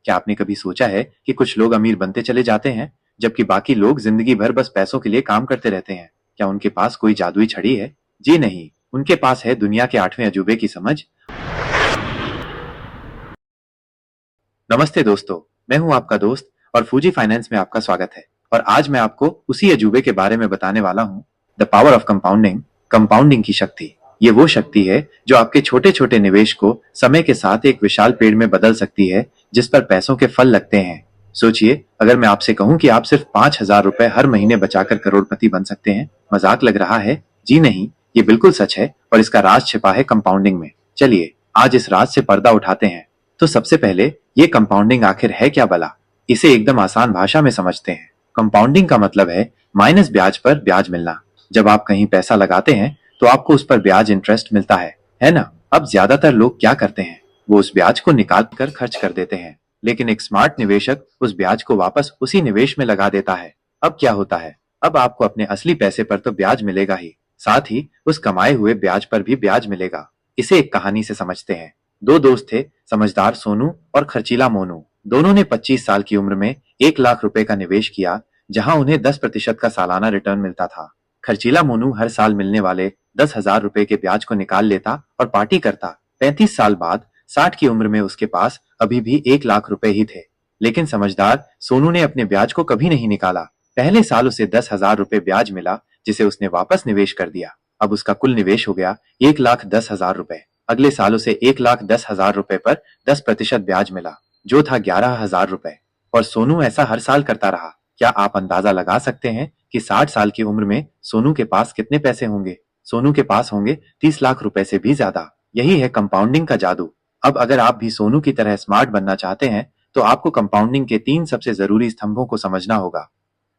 क्या आपने कभी सोचा है कि कुछ लोग अमीर बनते चले जाते हैं जबकि बाकी लोग जिंदगी भर बस पैसों के लिए काम करते रहते हैं? क्या उनके पास कोई जादुई छड़ी है? जी नहीं, उनके पास है दुनिया के 8वें अजूबे की समझ। नमस्ते दोस्तों, मैं हूं आपका दोस्त और फूजी फाइनेंस में आपका स्वागत है। और आज मैं आपको उसी अजूबे के बारे में बताने वाला हूं, the power of compounding, compounding की शक्ति। ये वो शक्ति है जो आपके छोटे छोटे निवेश को समय के साथ एक विशाल पेड़ में बदल सकती है जिस पर पैसों के फल लगते हैं। सोचिए, अगर मैं आपसे कहूं कि आप सिर्फ 5,000 रुपए हर महीने बचाकर करोड़पति बन सकते हैं। मजाक लग रहा है? जी नहीं, ये बिल्कुल सच है और इसका राज छिपा है कंपाउंडिंग में। चलिए आज इस राज से पर्दा उठाते हैं। तो सबसे पहले, ये कंपाउंडिंग आखिर है क्या भला? इसे एकदम आसान भाषा में समझते हैं। कंपाउंडिंग का मतलब है माइनस ब्याज पर ब्याज मिलना। जब आप कहीं पैसा लगाते हैं तो आपको उस पर ब्याज इंटरेस्ट मिलता है ना? अब ज्यादातर लोग क्या करते हैं, वो उस ब्याज को निकाल कर खर्च कर देते हैं, लेकिन एक स्मार्ट निवेशक उस ब्याज को वापस उसी निवेश में लगा देता है। अब क्या होता है, अब आपको अपने असली पैसे पर तो ब्याज मिलेगा ही, साथ ही उस कमाए हुए ब्याज पर भी ब्याज मिलेगा। इसे एक कहानी से समझते हैं। दो दोस्त थे, समझदार सोनू और खर्चीला मोनू। दोनों ने 25 साल की उम्र में 1 लाख रुपए का निवेश किया, जहां उन्हें 10% का सालाना रिटर्न मिलता था। खर्चीला मोनू हर साल मिलने वाले 10,000 रुपए के ब्याज को निकाल लेता और पार्टी करता। 35 साल बाद 60 की उम्र में उसके पास अभी भी 1 लाख रुपए ही थे। लेकिन समझदार सोनू ने अपने ब्याज को कभी नहीं निकाला। पहले साल उसे 10,000 रुपए ब्याज मिला, जिसे उसने वापस निवेश कर दिया। अब उसका कुल निवेश हो गया 1,10,000 रुपए। अगले साल उसे 1,10,000 रुपए पर 10% ब्याज मिला, जो था 11,000 रुपए। और सोनू ऐसा हर साल करता रहा। क्या आप अंदाजा लगा सकते हैं कि 60 साल की उम्र में सोनू के पास कितने पैसे होंगे? सोनू के पास होंगे 30 लाख रुपए से भी ज्यादा। यही है कंपाउंडिंग का जादू। अब अगर आप भी सोनू की तरह स्मार्ट बनना चाहते हैं तो आपको कंपाउंडिंग के 3 सबसे जरूरी स्तंभों को समझना होगा।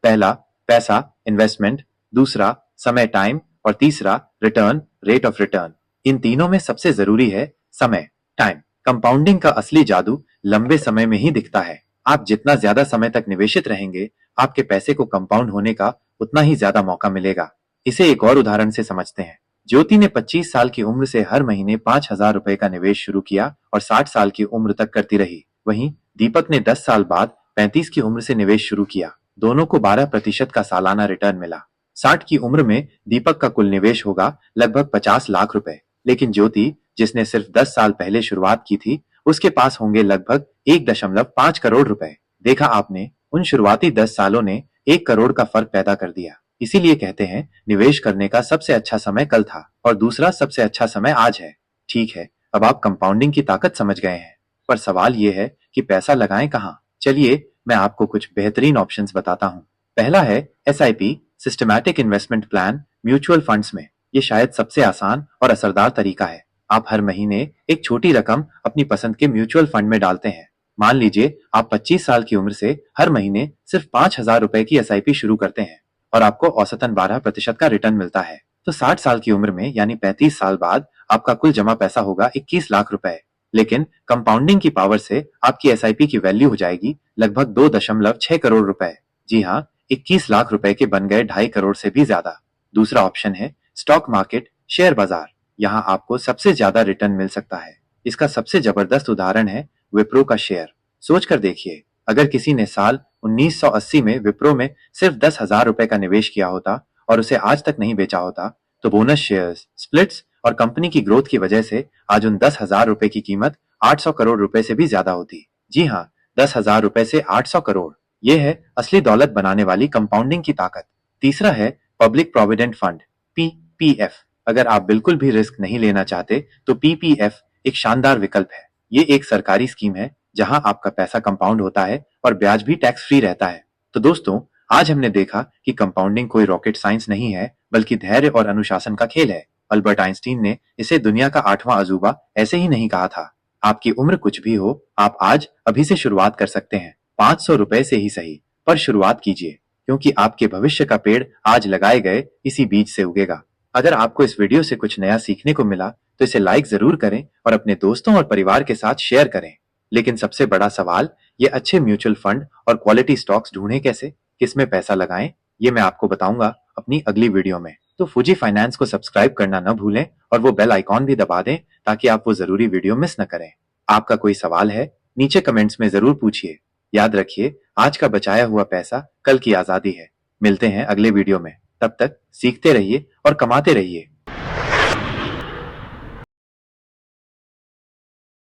पहला, पैसा, इन्वेस्टमेंट। दूसरा, समय, टाइम। और तीसरा, रिटर्न, रेट ऑफ रिटर्न। इन तीनों में सबसे जरूरी है समय, टाइम। कंपाउंडिंग का असली जादू लंबे समय में ही दिखता है। आप जितना ज्यादा समय तक निवेशित रहेंगे, आपके पैसे को कंपाउंड होने का उतना ही ज्यादा मौका मिलेगा। इसे एक और उदाहरण से समझते हैं। ज्योति ने 25 साल की उम्र से हर महीने 5,000 रुपए का निवेश शुरू किया और 60 साल की उम्र तक करती रही। वहीं दीपक ने 10 साल बाद 35 की उम्र से निवेश शुरू किया। दोनों को 12% का सालाना रिटर्न मिला। 60 की उम्र में दीपक का कुल निवेश होगा लगभग 50 लाख रुपए, लेकिन ज्योति, जिसने सिर्फ 10 साल पहले शुरुआत की थी, उसके पास होंगे लगभग 1.5 करोड़ रुपए। देखा आपने, उन शुरुआती 10 सालों ने 1 करोड़ का फर्क पैदा कर दिया। इसीलिए कहते हैं, निवेश करने का सबसे अच्छा समय कल था और दूसरा सबसे अच्छा समय आज है। ठीक है, अब आप कंपाउंडिंग की ताकत समझ गए हैं, पर सवाल यह है कि पैसा लगाएं कहाँ? चलिए मैं आपको कुछ बेहतरीन ऑप्शंस बताता हूँ। पहला है SIP, systematic investment plan, mutual funds में। ये शायद सबसे आसान और असरदार तरीका है। आप हर महीने एक छोटी रकम अपनी पसंद के म्यूचुअल फंड में डालते हैं। मान लीजिए आप 25 साल की उम्र से हर महीने सिर्फ 5,000 रुपए की SIP शुरू करते हैं और आपको औसतन 12% का रिटर्न मिलता है। तो 60 साल की उम्र में यानी 35 साल बाद आपका कुल जमा पैसा होगा 21 लाख रुपए। लेकिन कंपाउंडिंग की पावर से आपकी SIP की वैल्यू हो जाएगी लगभग 2.6 करोड़ रुपए। जी हाँ, 21 लाख रुपए के बन गए 2.5 करोड़ से भी ज्यादा। दूसरा ऑप्शन है स्टॉक मार्केट, शेयर बाजार। यहाँ आपको सबसे ज्यादा रिटर्न मिल सकता है। इसका सबसे जबरदस्त उदाहरण है विप्रो का शेयर। सोच कर देखिए, अगर किसी ने साल 1980 में विप्रो में सिर्फ 10,000 रुपए का निवेश किया होता और उसे आज तक नहीं बेचा होता, तो बोनस शेयर्स, स्प्लिट्स और कंपनी की ग्रोथ की वजह से आज उन 10,000 रुपए की कीमत 800 करोड़ रुपए से भी ज्यादा होती। जी हाँ, 10,000 रुपए से 800 करोड़। ये है असली दौलत बनाने वाली कंपाउंडिंग की ताकत। तीसरा है पब्लिक प्रोविडेंट फंड, PPF। अगर आप बिल्कुल भी रिस्क नहीं लेना चाहते तो PPF एक शानदार विकल्प है। ये एक सरकारी स्कीम है जहां आपका पैसा कंपाउंड होता है और ब्याज भी टैक्स फ्री रहता है। तो दोस्तों, आज हमने देखा कि कंपाउंडिंग कोई रॉकेट साइंस नहीं है, बल्कि धैर्य और अनुशासन का खेल है। अल्बर्ट आइंस्टीन ने इसे दुनिया का 8वां अजूबा ऐसे ही नहीं कहा था। आपकी उम्र कुछ भी हो, आप आज अभी से शुरुआत कर सकते हैं। 500 रुपए से ही सही, पर शुरुआत कीजिए, क्योंकि आपके भविष्य का पेड़ आज लगाए गए इसी बीज से उगेगा। अगर आपको इस वीडियो से कुछ नया सीखने को मिला तो इसे लाइक जरूर करें और अपने दोस्तों और परिवार के साथ शेयर करें। लेकिन सबसे बड़ा सवाल, ये अच्छे म्यूचुअल फंड और क्वालिटी स्टॉक्स ढूंढें कैसे, किसमें पैसा लगाएं, ये मैं आपको बताऊंगा अपनी अगली वीडियो में। तो फूजी फाइनेंस को सब्सक्राइब करना न भूलें और वो बेल आइकॉन भी दबा दें ताकि आप वो जरूरी वीडियो मिस न करें। आपका कोई सवाल है नीचे कमेंट्स में जरूर पूछिए। याद रखिए, आज का बचाया हुआ पैसा कल की आजादी है। मिलते हैं अगले वीडियो में। तब तक सीखते रहिए और कमाते रहिए।